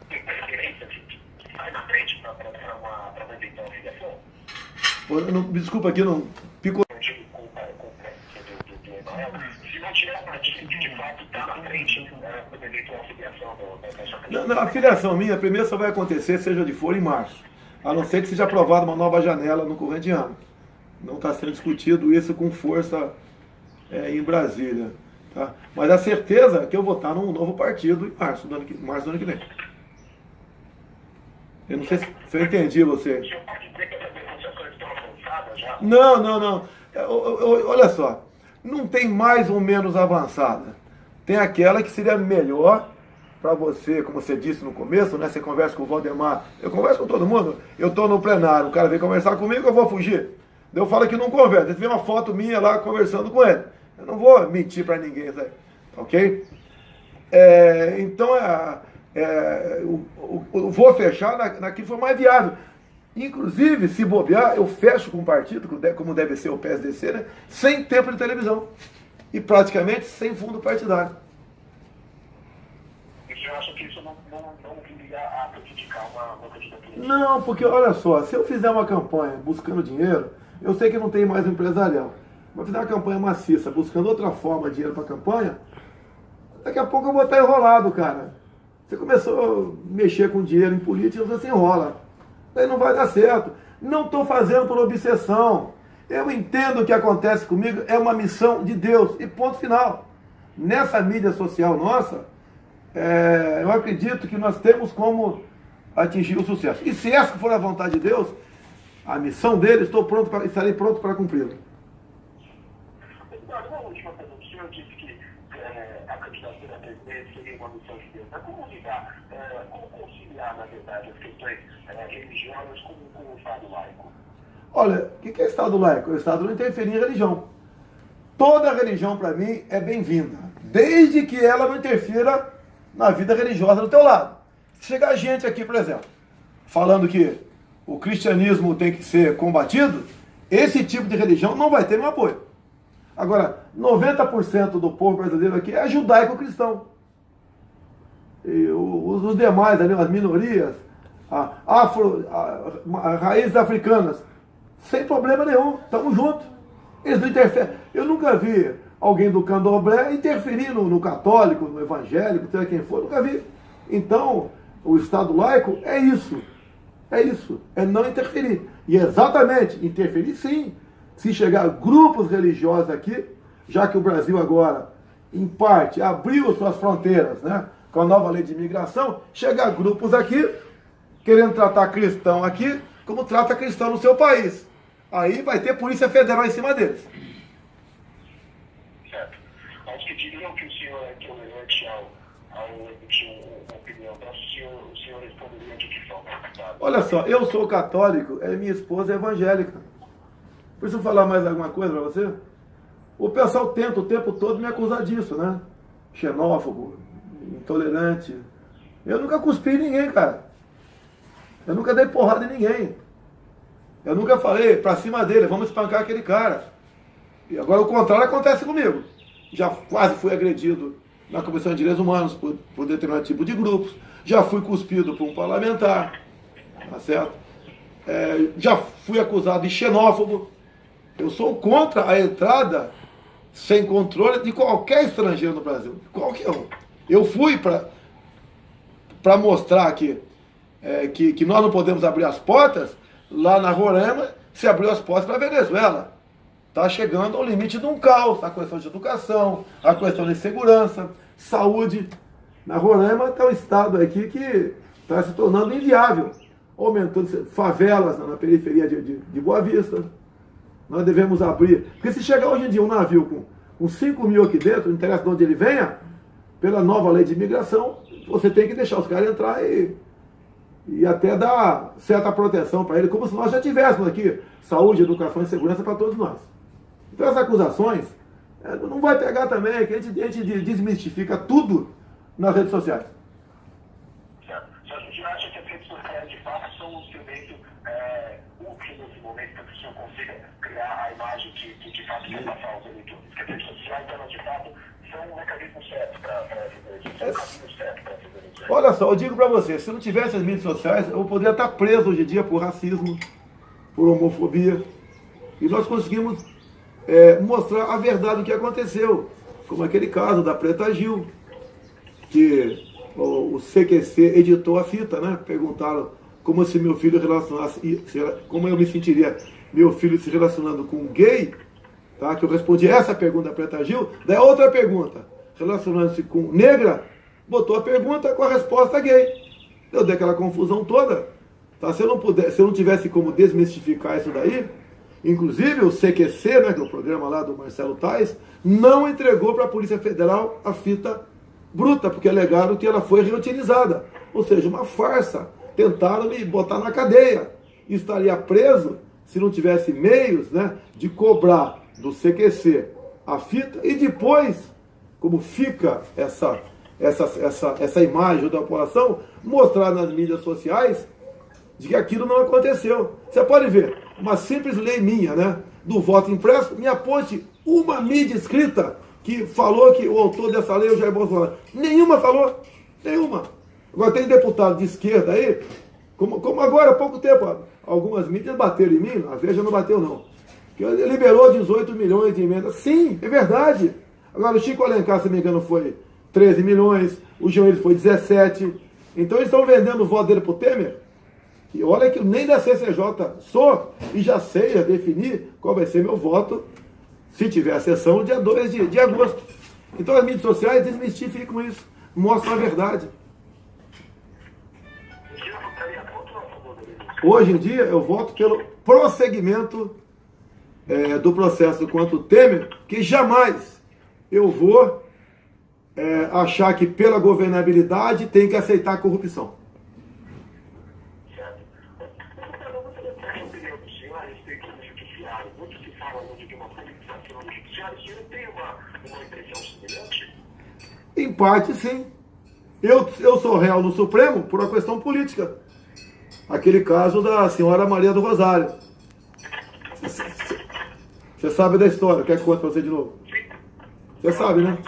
S1: tem preferência de sair na frente para uma eventual filiação?
S2: Desculpa aqui, não ficou.
S1: Se não tiver a partida de fato está na frente quando eventual filiação
S2: Não, a filiação minha, primeiro só vai acontecer, seja onde for, em março. A não ser que seja aprovada uma nova janela no corrente ano. Não está sendo discutido isso com força em Brasília. Tá? Mas a certeza é que eu vou estar num novo partido em março do ano que vem. Eu não sei se eu entendi você.
S1: O senhor pode dizer que as negociações estão avançadas já?
S2: Não. Olha só. Não tem mais ou menos avançada. Tem aquela que seria melhor para você, como você disse no começo, né? Você conversa com o Valdemar, eu converso com todo mundo, eu estou no plenário, o cara vem conversar comigo, eu vou fugir. Eu falo que não conversa. Você vê uma foto minha lá conversando com ele. Eu não vou mentir para ninguém, sabe? Ok? Então, eu vou fechar naquilo que for mais viável. Inclusive, se bobear, eu fecho com o partido, como deve ser o PSDC, né? Sem tempo de televisão. E praticamente sem fundo partidário.
S1: E você acha que isso não viria a prejudicar uma candidatura?
S2: Não, porque olha só, se eu fizer uma campanha buscando dinheiro, eu sei que não tem mais empresarial. Mas fizer uma campanha maciça, buscando outra forma de dinheiro para a campanha, daqui a pouco eu vou estar enrolado, cara. Você começou a mexer com dinheiro em política, você se enrola. Daí não vai dar certo. Não estou fazendo por obsessão. Eu entendo o que acontece comigo, é uma missão de Deus. E ponto final. Nessa mídia social nossa, eu acredito que nós temos como atingir o sucesso. E se essa for a vontade de Deus, a missão dele, estarei pronto para cumpri-la.
S1: Uma última pergunta. O senhor disse que a candidatura a presidente seria uma missão de Deus. Mas como lidar, como conciliar, na verdade, as questões religiosas com o Estado laico?
S2: Olha, o que é Estado laico? O Estado não interferir em religião. Toda religião, para mim, é bem-vinda, desde que ela não interfira na vida religiosa do teu lado. Se chegar gente aqui, por exemplo, falando que o cristianismo tem que ser combatido, esse tipo de religião não vai ter meu apoio. Agora, 90% do povo brasileiro aqui é judaico-cristão. E os demais, ali, as minorias, raízes africanas, sem problema nenhum, estamos juntos. Eles não interferem. Eu nunca vi alguém do candomblé interferir no católico, no evangélico, seja quem for, nunca vi. Então, o Estado laico é isso. É isso, é não interferir. E exatamente, interferir sim. Se chegar grupos religiosos aqui, já que o Brasil agora, em parte, abriu suas fronteiras, né, com a nova lei de imigração, chegar grupos aqui, querendo tratar cristão aqui, como trata cristão no seu país. Aí vai ter Polícia Federal em cima deles.
S1: Certo. Aos que diriam que o senhor é tolerante ao emitir uma opinião, o senhor responderia de que forma?
S2: Olha só, eu sou católico, minha esposa é evangélica. Preciso falar mais alguma coisa para você? O pessoal tenta o tempo todo me acusar disso, né? Xenófobo, intolerante. Eu nunca cuspi em ninguém, cara. Eu nunca dei porrada em ninguém. Eu nunca falei pra cima dele, vamos espancar aquele cara. E agora o contrário acontece comigo. Já quase fui agredido na Comissão de Direitos Humanos por determinado tipo de grupos. Já fui cuspido por um parlamentar. Tá certo? Já fui acusado de xenófobo. Eu sou contra a entrada sem controle de qualquer estrangeiro no Brasil. Qualquer um. Eu fui para mostrar que nós não podemos abrir as portas. Lá na Roraima, se abriu as portas para a Venezuela. Está chegando ao limite de um caos. A questão de educação, a questão de segurança, saúde. Na Roraima está um estado aqui que está se tornando inviável. Aumentou favelas na periferia de Boa Vista. Nós devemos abrir. Porque se chegar hoje em dia um navio com 5 mil aqui dentro, não interessa de onde ele venha, pela nova lei de imigração, você tem que deixar os caras entrar e até dar certa proteção para ele, como se nós já tivéssemos aqui saúde, educação e segurança para todos nós. Então essas acusações não vai pegar também, que a gente desmistifica tudo nas redes sociais.
S1: Certo. Você acha que as redes sociais de fato são um instrumento útil nesse momento para que o senhor consiga criar a imagem de fato quer passar aos eleitores? Que as redes sociais, elas de fato são um mecanismo certo para as eleições, são um caminho certo para as eleições.
S2: Olha só, eu digo para você, se não tivesse as mídias sociais, eu poderia estar preso hoje em dia por racismo, por homofobia. E nós conseguimos mostrar a verdade do que aconteceu. Como aquele caso da Preta Gil, que o CQC editou a fita, né? Perguntaram como se meu filho como eu me sentiria meu filho se relacionando com um gay, tá? Que eu respondi essa pergunta da Preta Gil, daí outra pergunta, relacionando-se com negra, botou a pergunta com a resposta gay. Eu dei aquela confusão toda. Tá? Se eu não tivesse como desmistificar isso daí, inclusive o CQC, né, que é o programa lá do Marcelo Tais, não entregou para a Polícia Federal a fita bruta, porque alegaram que ela foi reutilizada. Ou seja, uma farsa. Tentaram me botar na cadeia. Estaria preso se não tivesse meios, né, de cobrar do CQC a fita e depois, como fica essa imagem da população, mostrar nas mídias sociais de que aquilo não aconteceu. Você pode ver, uma simples lei minha, né, do voto impresso, me aponte uma mídia escrita que falou que o autor dessa lei é o Jair Bolsonaro. Nenhuma falou, nenhuma. Agora tem deputado de esquerda aí, como agora há pouco tempo, algumas mídias bateram em mim, a Veja não bateu não, que liberou 18 milhões de emendas. Sim, é verdade. Agora o Chico Alencar, se não me engano, foi 13 milhões, o João foi 17. Então eles estão vendendo o voto dele para o Temer. E olha que nem da CCJ sou e já sei, já defini qual vai ser meu voto se tiver a sessão no dia 2 de agosto. Então as mídias sociais desmistificam isso, mostram a verdade. Hoje em dia eu voto pelo prosseguimento do processo contra o Temer, que jamais eu vou achar que pela governabilidade tem que aceitar a corrupção. Em parte, sim. Eu sou réu no Supremo por uma questão política. Aquele caso da senhora Maria do Rosário. Você sabe da história, quer que conte para você de novo? Você sabe, né?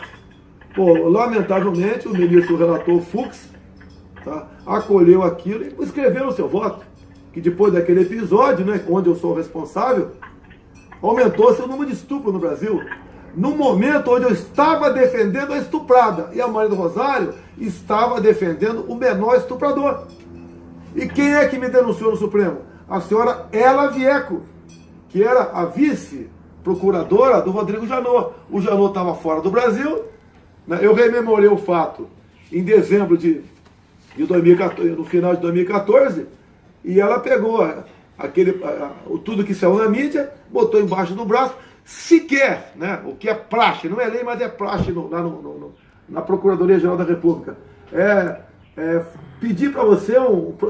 S2: Pô, lamentavelmente, o ministro relator Fux, tá, acolheu aquilo e escreveu o seu voto. Que depois daquele episódio, né, onde eu sou responsável, aumentou-se o número de estupros no Brasil. No momento onde eu estava defendendo a estuprada e a Maria do Rosário estava defendendo o menor estuprador. E quem é que me denunciou no Supremo? A senhora Ela Vieco, que era a vice-procuradora do Rodrigo Janot. O Janot estava fora do Brasil, né? Eu rememorei o fato em dezembro de 2014, no final de 2014, e ela pegou tudo que saiu na mídia, botou embaixo do braço, sequer, né, o que é praxe, não é lei, mas é praxe lá na Procuradoria-Geral da República, pedir para você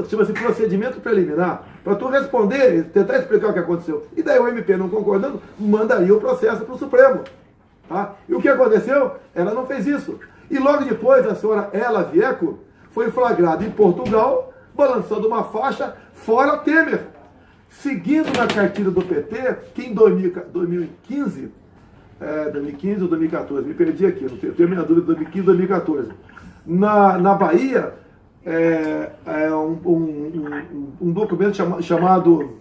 S2: chama-se procedimento preliminar, para tu responder, tentar explicar o que aconteceu. E daí o MP não concordando, mandaria o processo para o Supremo. Tá? E o que aconteceu? Ela não fez isso. E logo depois a senhora Ela Vieco foi flagrada em Portugal, balançando uma faixa fora Temer, seguindo na cartilha do PT, que em 2015 ou 2014, me perdi aqui, não tenho a minha dúvida, 2015 ou 2014, na Bahia, um documento chamado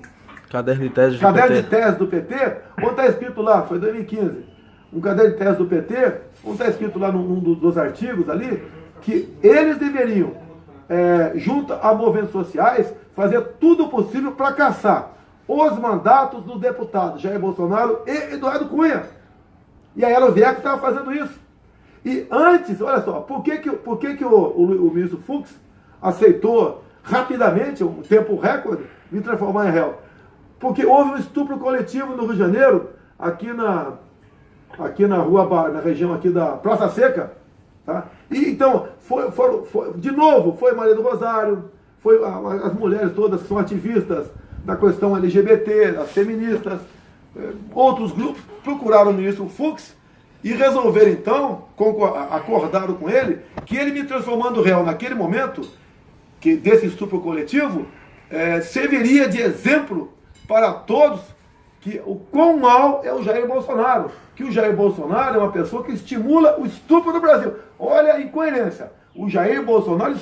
S3: Caderno de Tese
S2: do PT, onde está escrito lá, foi 2015, um caderno de tese do PT, onde está escrito lá num dos artigos ali, que eles deveriam, junto a movimentos sociais, fazer tudo possível para caçar os mandatos dos deputados Jair Bolsonaro e Eduardo Cunha. E a Ela Vieco estava fazendo isso. E antes, olha só, por que o ministro Fux aceitou rapidamente, um tempo recorde, me transformar em réu? Porque houve um estupro coletivo no Rio de Janeiro, aqui na rua, na região aqui da Praça Seca. Tá? E então, de novo, foi Maria do Rosário, foi as mulheres todas que são ativistas da questão LGBT, as feministas, outros grupos procuraram o ministro Fux e resolveram então, acordaram com ele, que ele me transformando réu naquele momento, que desse estupro coletivo, serviria de exemplo para todos que o quão mal é o Jair Bolsonaro, que o Jair Bolsonaro é uma pessoa que estimula o estupro no Brasil. Olha a incoerência. O Jair Bolsonaro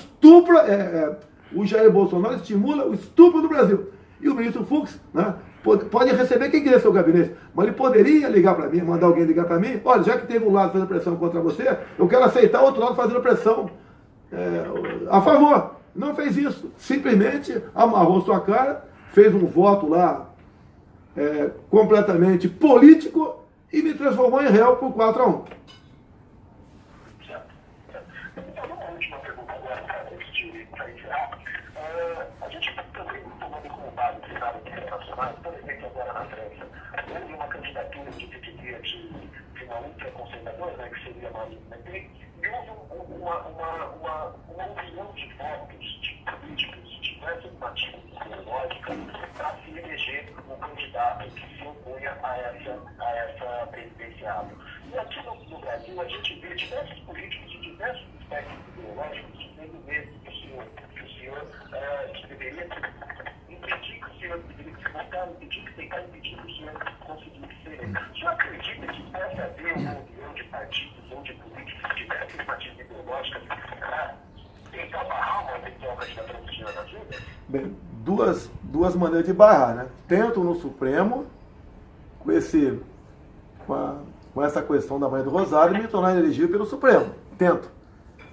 S2: estimula o estupro no Brasil. E o ministro Fux, né, pode receber quem quiser seu gabinete, mas ele poderia ligar para mim, mandar alguém ligar para mim, olha, já que teve um lado fazendo pressão contra você, eu quero aceitar o outro lado fazendo pressão a favor. Não fez isso. Simplesmente amarrou sua cara, fez um voto lá completamente político e me transformou em réu por 4-1.
S1: A gente também tomando como base esse dado internacional, por exemplo, agora na França, houve uma candidatura de dividir de uma ultraconservadora, né, que seria Marine Le Pen, e houve uma união de votos, de políticos, de diversas matizes ideológicas para se eleger um candidato que se opunha a essa presidenciável. E aqui no Brasil a gente vê diversos políticos de diversos espectros ideológicos dizendo mesmo que o senhor que deveria impedir que o senhor deveria se votar, tentar impedir que o senhor conseguisse ser eleito. O senhor acredita que possa haver uma união de partidos ou de políticos de diversas matizes ideológicas para tentar barrar uma eventual candidatura do senhor na vida?
S2: Bem, duas maneiras de barrar, né? Tento no Supremo, com essa questão da Maria do Rosário, me tornar elegível pelo Supremo. Tento.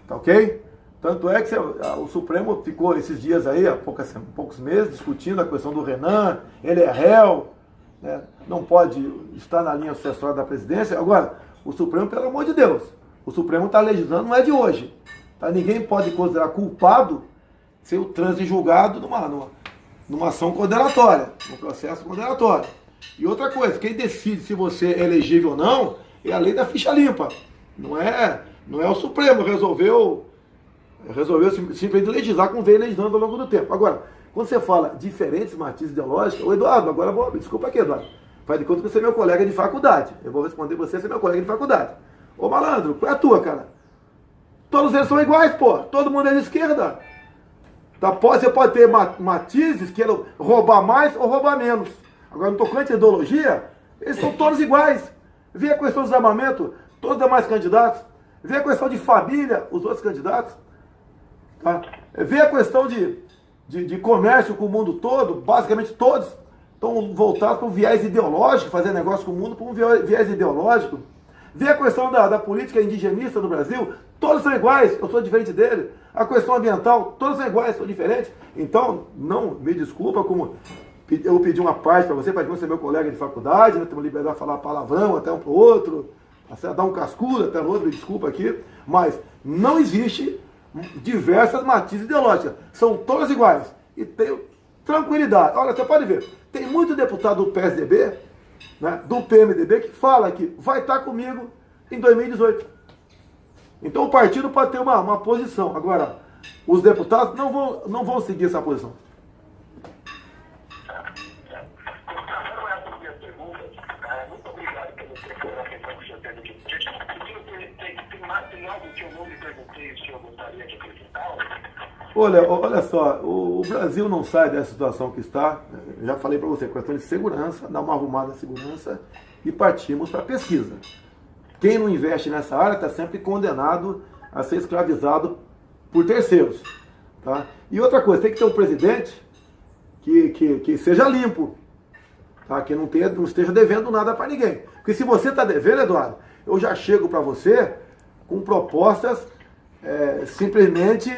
S2: Tá ok? Tanto é que o Supremo ficou esses dias aí, há poucos meses, discutindo a questão do Renan, ele é réu, né? Não pode estar na linha sucessória da presidência. Agora, o Supremo, pelo amor de Deus, o Supremo está legislando, não é de hoje. Tá? Ninguém pode considerar culpado ser o trânsito julgado numa ação condenatória, num processo condenatório. E outra coisa, quem decide se você é elegível ou não é a lei da ficha limpa. Não é o Supremo resolveu simplesmente legislar como veio legislando ao longo do tempo. Agora, quando você fala diferentes matizes ideológicos, ô Eduardo, desculpa aqui, Eduardo, faz de conta que você é meu colega de faculdade. Eu vou responder você é meu colega de faculdade. Ô malandro, qual é a tua, cara? Todos eles são iguais, pô. Todo mundo é de esquerda. Tá? Você pode ter matizes, que roubar mais ou roubar menos. Agora, no tocante à ideologia, eles são todos iguais. Vê a questão do desarmamento, todos os demais candidatos. Vê a questão de família, os outros candidatos. Tá? Vê a questão de comércio com o mundo todo, basicamente todos estão voltados para um viés ideológico, fazer negócio com o mundo por um viés ideológico. Vê a questão da política indigenista no Brasil, todos são iguais, eu sou diferente dele. A questão ambiental, todos são iguais, sou diferente. Então, não me desculpa como eu pedi uma parte para você ser meu colega de faculdade, né, ter uma liberdade de falar palavrão até um para o outro, dar um cascudo até no outro, me desculpa aqui, mas não existe diversas matizes ideológicas, são todas iguais. E tenho tranquilidade. Olha, você pode ver, tem muito deputado do PSDB, né, do PMDB, que fala que vai estar comigo em 2018. Então o partido pode ter uma posição. Agora, os deputados não vão seguir essa posição.
S1: Muito obrigado pelo tempo, atenção que o senhor teve aqui. Tem algo que eu não lhe perguntei, o senhor gostaria de acrescentar?
S2: Olha só, o Brasil não sai dessa situação que está. Eu já falei para você, questão de segurança, dar uma arrumada na segurança e partimos para a pesquisa. Quem não investe nessa área está sempre condenado a ser escravizado por terceiros. Tá? E outra coisa, tem que ter um presidente que seja limpo, tá? Que não esteja devendo nada para ninguém. Porque se você está devendo, Eduardo, eu já chego para você com propostas simplesmente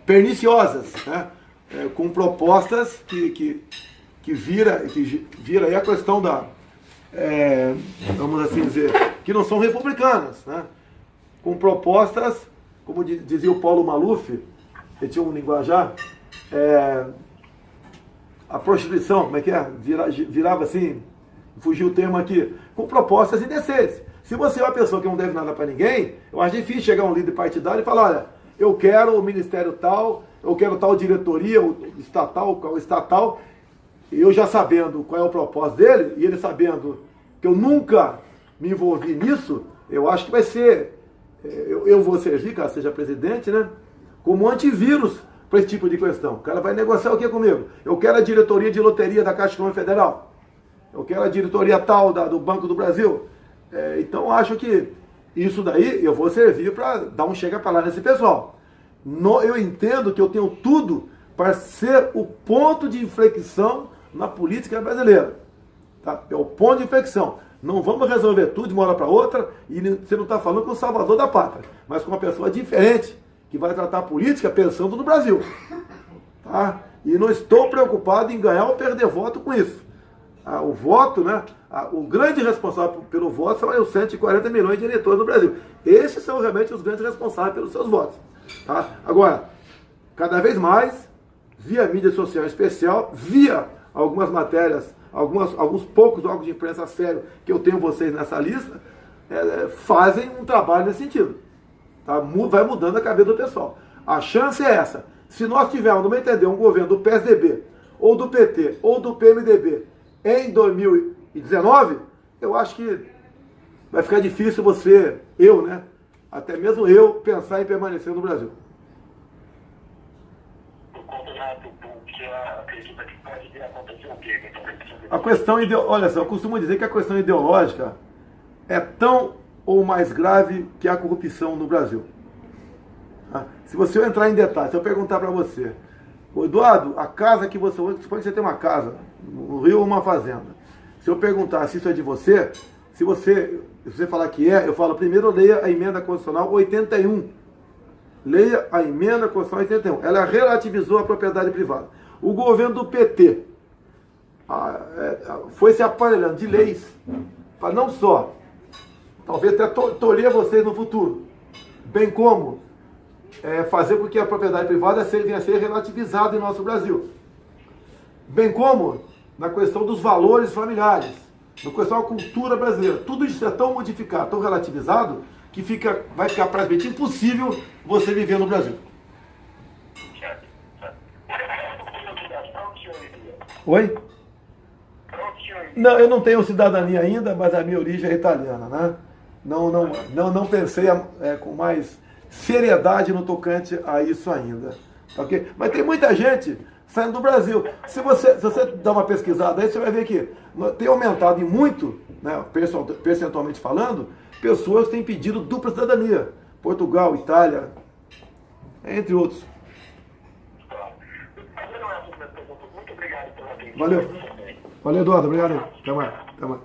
S2: perniciosas, né? Com propostas que vira aí a questão vamos assim dizer, que não são republicanas, né? Com propostas, como dizia o Paulo Maluf, que tinha um linguajar, a prostituição, como é que é? Virava assim, fugiu o termo aqui, com propostas indecentes. Se você é uma pessoa que não deve nada para ninguém, eu acho difícil chegar um líder partidário e falar, olha, eu quero o ministério tal, eu quero tal diretoria, o estatal, e eu já sabendo qual é o propósito dele, e ele sabendo que eu nunca me envolvi nisso, eu acho que vai ser, eu vou servir, caso seja presidente, né, como antivírus para esse tipo de questão. O cara vai negociar o que comigo? Eu quero a diretoria de loteria da Caixa Econômica Federal, eu quero a diretoria tal do Banco do Brasil. Então acho que isso daí eu vou servir para dar um chega para lá nesse pessoal. Eu entendo que eu tenho tudo para ser o ponto de inflexão na política brasileira. Tá? É o ponto de inflexão. Não vamos resolver tudo de uma hora para outra e você não está falando com o salvador da pátria, mas com uma pessoa diferente que vai tratar a política pensando no Brasil. Tá? E não estou preocupado em ganhar ou perder voto com isso. O voto, né? O grande responsável pelo voto são os 140 milhões de eleitores no Brasil. Esses são realmente os grandes responsáveis pelos seus votos. Tá? Agora, cada vez mais, via mídia social especial, via algumas matérias, alguns poucos órgãos de imprensa sério que eu tenho vocês nessa lista, fazem um trabalho nesse sentido. Tá? Vai mudando a cabeça do pessoal. A chance é essa. Se nós tivermos, no meu entender, um governo do PSDB, ou do PT, ou do PMDB em 2019, eu acho que vai ficar difícil você, eu, né? Até mesmo eu, pensar em permanecer no Brasil.
S1: Por conta do que acredita que pode vir a acontecer o quê?
S2: A questão olha só, eu costumo dizer que a questão ideológica é tão ou mais grave que a corrupção no Brasil. Se você entrar em detalhes, se eu perguntar para você, Eduardo, a casa que você... Suponha que você tem uma casa no Rio ou uma fazenda. Se eu perguntar se isso é de você, se você falar que é, eu falo, primeiro leia a emenda constitucional 81. Leia a emenda constitucional 81. Ela relativizou a propriedade privada. O governo do PT foi se aparelhando de leis para não só, talvez até tolher vocês no futuro, bem como fazer com que a propriedade privada venha a ser relativizada em nosso Brasil. Bem como na questão dos valores familiares, na questão da cultura brasileira. Tudo isso é tão modificado, tão relativizado, que vai ficar praticamente impossível você viver no Brasil. Oi? Não, eu não tenho cidadania ainda, mas a minha origem é italiana, né? Não pensei com mais seriedade no tocante a isso ainda. Okay? Mas tem muita gente saindo do Brasil. Se você dar uma pesquisada aí, você vai ver que tem aumentado em muito, né, percentualmente falando, pessoas que têm pedido dupla cidadania. Portugal, Itália, entre outros.
S1: Muito obrigado pela atenção.
S2: Valeu. Valeu, Eduardo. Obrigado. Até mais. Até mais.